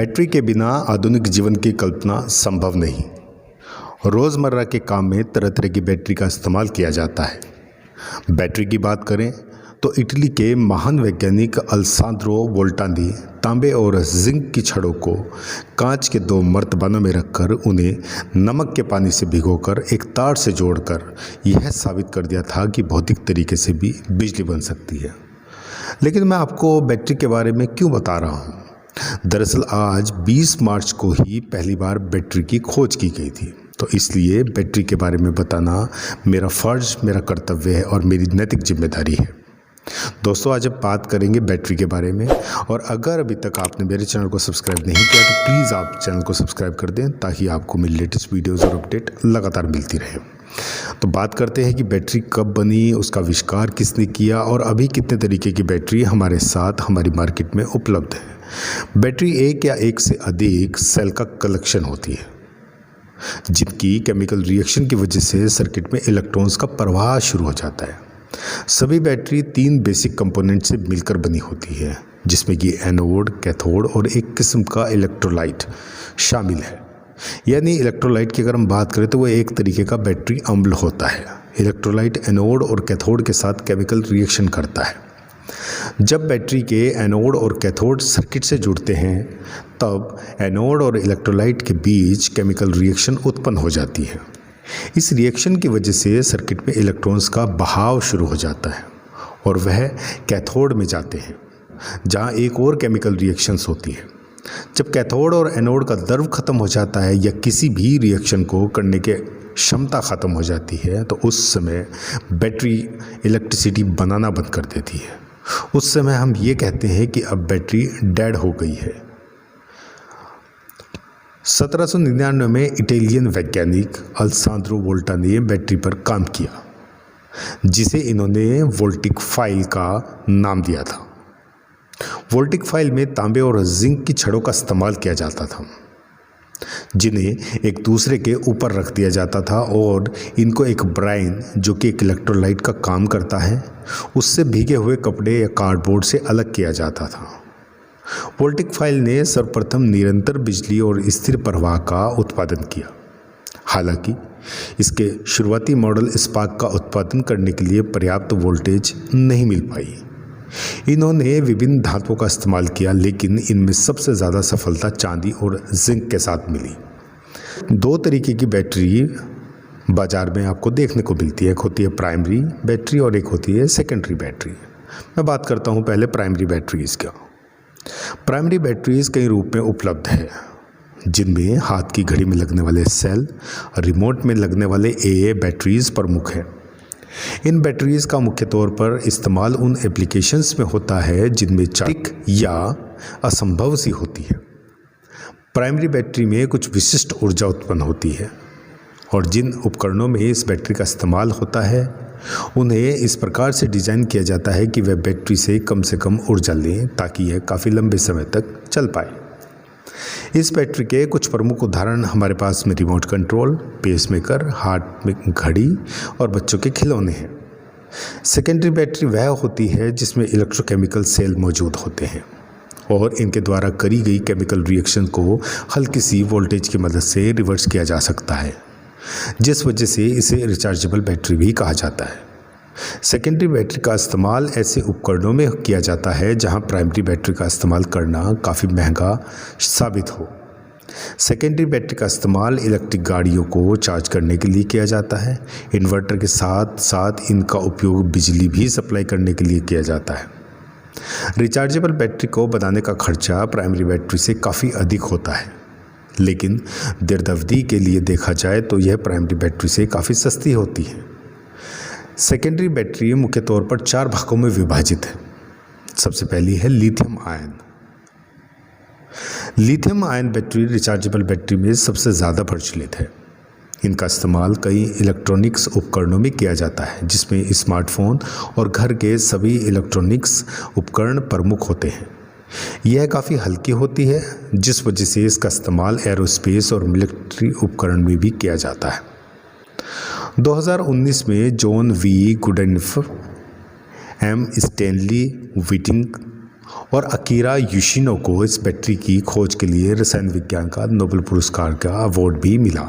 Battery के बिना आधुनिक जीवन की कल्पना संभव नहीं। रोज़मर्रा के काम में तरह तरह की बैटरी का इस्तेमाल किया जाता है। बैटरी की बात करें तो इटली के महान वैज्ञानिक अल्सांद्रो वोल्टा ने तांबे और जिंक की छड़ों को कांच के दो मर्तबानों में रखकर उन्हें नमक के पानी से भिगोकर एक तार से जोड़कर यह साबित कर दिया था कि भौतिक तरीके से भी बिजली बन सकती है। लेकिन मैं आपको बैटरी के बारे में क्यों बता रहा हूँ? दरअसल आज 20 मार्च को ही पहली बार बैटरी की खोज की गई थी, तो इसलिए बैटरी के बारे में बताना मेरा फ़र्ज, मेरा कर्तव्य है और मेरी नैतिक जिम्मेदारी है। दोस्तों, आज अब बात करेंगे बैटरी के बारे में, और अगर अभी तक आपने मेरे चैनल को सब्सक्राइब नहीं किया तो प्लीज़ आप चैनल को सब्सक्राइब कर दें ताकि आपको मेरी लेटेस्ट वीडियोज़ और अपडेट लगातार मिलती रहे। तो बात करते हैं कि बैटरी कब बनी, उसका आविष्कार किसने किया और अभी कितने तरीके की बैटरी हमारे साथ हमारी मार्केट में उपलब्ध है। बैटरी एक या एक से अधिक सेल का कलेक्शन होती है जिनकी केमिकल रिएक्शन की वजह से सर्किट में इलेक्ट्रॉन्स का प्रवाह शुरू हो जाता है। सभी बैटरी 3 बेसिक कंपोनेंट से मिलकर बनी होती है, जिसमें कि एनोड, कैथोड और एक किस्म का इलेक्ट्रोलाइट शामिल है। यानी इलेक्ट्रोलाइट की अगर हम बात करें तो वो एक तरीके का बैटरी अम्ल होता है। इलेक्ट्रोलाइट एनोड और कैथोड के साथ केमिकल रिएक्शन करता है। जब बैटरी के एनोड और कैथोड सर्किट से जुड़ते हैं तब एनोड और इलेक्ट्रोलाइट के बीच केमिकल रिएक्शन उत्पन्न हो जाती है। इस रिएक्शन की वजह से सर्किट में इलेक्ट्रॉन्स का बहाव शुरू हो जाता है और वह कैथोड में जाते हैं, जहां एक और केमिकल रिएक्शंस होती है। जब कैथोड और एनोड का द्रव खत्म हो जाता है या किसी भी रिएक्शन को करने के क्षमता ख़त्म हो जाती है तो उस समय बैटरी इलेक्ट्रिसिटी बनाना बंद कर देती है। उस समय हम ये कहते हैं कि अब बैटरी डेड हो गई है। 1799 में इटालियन वैज्ञानिक अल्सांद्रो वोल्टा ने बैटरी पर काम किया, जिसे इन्होंने वोल्टिक फाइल का नाम दिया था। वोल्टिक फाइल में तांबे और जिंक की छड़ों का इस्तेमाल किया जाता था, जिन्हें एक दूसरे के ऊपर रख दिया जाता था और इनको एक ब्राइन, जो कि एक इलेक्ट्रोलाइट का काम करता है, उससे भीगे हुए कपड़े या कार्डबोर्ड से अलग किया जाता था। वोल्टिक फाइल ने सर्वप्रथम निरंतर बिजली और स्थिर प्रवाह का उत्पादन किया। हालांकि इसके शुरुआती मॉडल स्पार्क का उत्पादन करने के लिए पर्याप्त वोल्टेज नहीं मिल पाई। इन्होंने विभिन्न धातुओं का इस्तेमाल किया, लेकिन इनमें सबसे ज़्यादा सफलता चांदी और जिंक के साथ मिली। 2 तरीके की बैटरी बाज़ार में आपको देखने को मिलती है। एक होती है प्राइमरी बैटरी और एक होती है सेकेंडरी बैटरी। मैं बात करता हूँ पहले प्राइमरी बैटरीज़ का। प्राइमरी बैटरीज़ कई रूप में उपलब्ध है, जिनमें हाथ की घड़ी में लगने वाले सेल, रिमोट में लगने वाले AA बैटरीज़ प्रमुख हैं। इन बैटरीज़ का मुख्य तौर पर इस्तेमाल उन एप्लीकेशंस में होता है जिनमें चार्जिंग या असंभव सी होती है। प्राइमरी बैटरी में कुछ विशिष्ट ऊर्जा उत्पन्न होती है और जिन उपकरणों में इस बैटरी का इस्तेमाल होता है उन्हें इस प्रकार से डिज़ाइन किया जाता है कि वह बैटरी से कम ऊर्जा लें ताकि यह काफ़ी लंबे समय तक चल पाए। इस बैटरी के कुछ प्रमुख उदाहरण हमारे पास में रिमोट कंट्रोल, पेसमेकर, हार्ट में घड़ी और बच्चों के खिलौने हैं। सेकेंडरी बैटरी वह होती है जिसमें इलेक्ट्रोकेमिकल सेल मौजूद होते हैं और इनके द्वारा करी गई केमिकल रिएक्शन को हल्की सी वोल्टेज की मदद से रिवर्स किया जा सकता है, जिस वजह से इसे रिचार्जेबल बैटरी भी कहा जाता है। सेकेंडरी बैटरी का इस्तेमाल ऐसे उपकरणों में किया जाता है जहां प्राइमरी बैटरी का इस्तेमाल करना काफ़ी महंगा साबित हो। सेकेंडरी बैटरी का इस्तेमाल इलेक्ट्रिक गाड़ियों को चार्ज करने के लिए किया जाता है। इन्वर्टर के साथ साथ इनका उपयोग बिजली भी सप्लाई करने के लिए किया जाता है। रिचार्जेबल बैटरी को बनाने का खर्चा प्राइमरी बैटरी से काफ़ी अधिक होता है, लेकिन दीर्घावधि के लिए देखा जाए तो यह प्राइमरी बैटरी से काफ़ी सस्ती होती है। सेकेंडरी बैटरी मुख्य तौर पर 4 भागों में विभाजित है। सबसे पहली है lithium ion. Lithium ion battery rechargeable battery में सबसे ज़्यादा प्रचलित है। इनका इस्तेमाल कई इलेक्ट्रॉनिक्स उपकरणों में किया जाता है, जिसमें स्मार्टफोन और घर के सभी इलेक्ट्रॉनिक्स उपकरण प्रमुख होते हैं। यह काफ़ी हल्की होती है, जिस वजह से इसका इस्तेमाल एरोस्पेस और मिलिट्री उपकरण में भी किया जाता है। 2019 में John V Goodenough, M Stanley Whiting और अकीरा योशिनो को इस बैटरी की खोज के लिए रसायन विज्ञान का नोबेल पुरस्कार का अवार्ड भी मिला।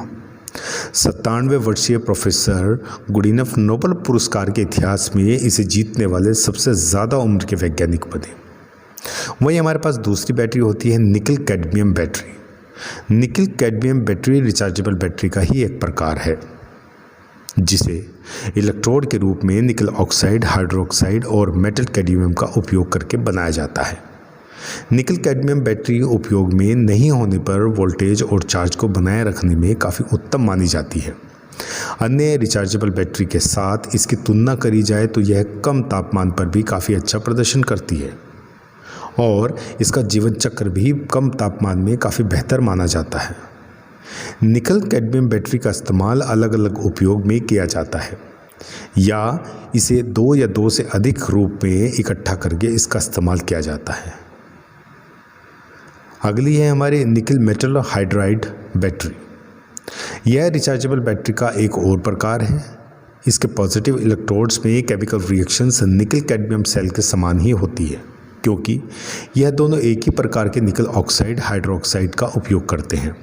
97 वर्षीय प्रोफेसर गुडिनफ नोबेल पुरस्कार के इतिहास में इसे जीतने वाले सबसे ज़्यादा उम्र के वैज्ञानिक बने। वहीं हमारे पास दूसरी बैटरी होती है निकल कैडमियम बैटरी। निकल कैडमियम बैटरी रिचार्जेबल बैटरी का ही एक प्रकार है, जिसे इलेक्ट्रोड के रूप में निकल ऑक्साइड, हाइड्रोक्साइड और मेटल कैडमियम का उपयोग करके बनाया जाता है। निकल कैडमियम बैटरी उपयोग में नहीं होने पर वोल्टेज और चार्ज को बनाए रखने में काफ़ी उत्तम मानी जाती है। अन्य रिचार्जेबल बैटरी के साथ इसकी तुलना करी जाए तो यह कम तापमान पर भी काफ़ी अच्छा प्रदर्शन करती है और इसका जीवन चक्र भी कम तापमान में काफ़ी बेहतर माना जाता है। निकल कैडमियम बैटरी का इस्तेमाल अलग अलग उपयोग में किया जाता है या इसे 2 या 2 से अधिक रूप में इकट्ठा करके इसका इस्तेमाल किया जाता है। अगली है हमारे निकल मेटल हाइड्राइड बैटरी। यह रिचार्जेबल बैटरी का एक और प्रकार है। इसके पॉजिटिव इलेक्ट्रोड्स में chemical reactions nickel cadmium cell के समान ही होती है, क्योंकि यह दोनों एक ही प्रकार के निकल ऑक्साइड, हाइड्रोक्साइड का उपयोग करते हैं।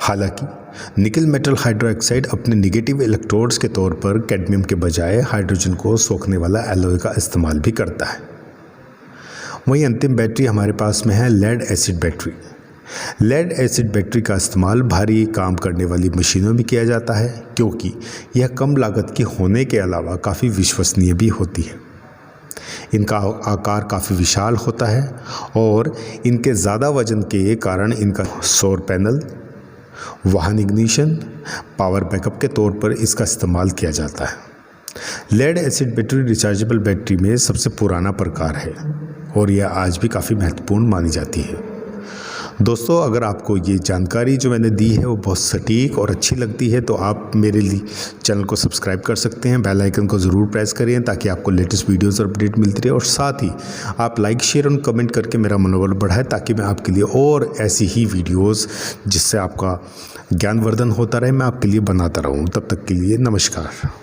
हालांकि निकल मेटल हाइड्रोक्साइड अपने निगेटिव इलेक्ट्रोड्स के तौर पर कैडमियम के बजाय हाइड्रोजन को सोखने वाला एलॉय का इस्तेमाल भी करता है। वहीं अंतिम बैटरी हमारे पास में है lead acid battery. Lead acid battery का इस्तेमाल भारी काम करने वाली मशीनों में किया जाता है, क्योंकि यह कम लागत की होने के अलावा काफ़ी विश्वसनीय भी होती है। इनका आकार काफ़ी विशाल होता है और इनके ज़्यादा वजन के कारण इनका सौर पैनल, वाहन इग्निशन, पावर बैकअप के तौर पर इसका इस्तेमाल किया जाता है। Lead acid battery rechargeable battery में सबसे पुराना प्रकार है और यह आज भी काफ़ी महत्वपूर्ण मानी जाती है। दोस्तों, अगर आपको ये जानकारी जो मैंने दी है वो बहुत सटीक और अच्छी लगती है तो आप मेरे लिए चैनल को सब्सक्राइब कर सकते हैं। बेल आइकन को ज़रूर प्रेस करें ताकि आपको लेटेस्ट वीडियोस और अपडेट मिलती रहे, और साथ ही आप लाइक, शेयर और कमेंट करके मेरा मनोबल बढ़ाएं ताकि मैं आपके लिए और ऐसी ही वीडियोज़ जिससे आपका ज्ञानवर्धन होता रहे मैं आपके लिए बनाता रहूँ। तब तक के लिए नमस्कार।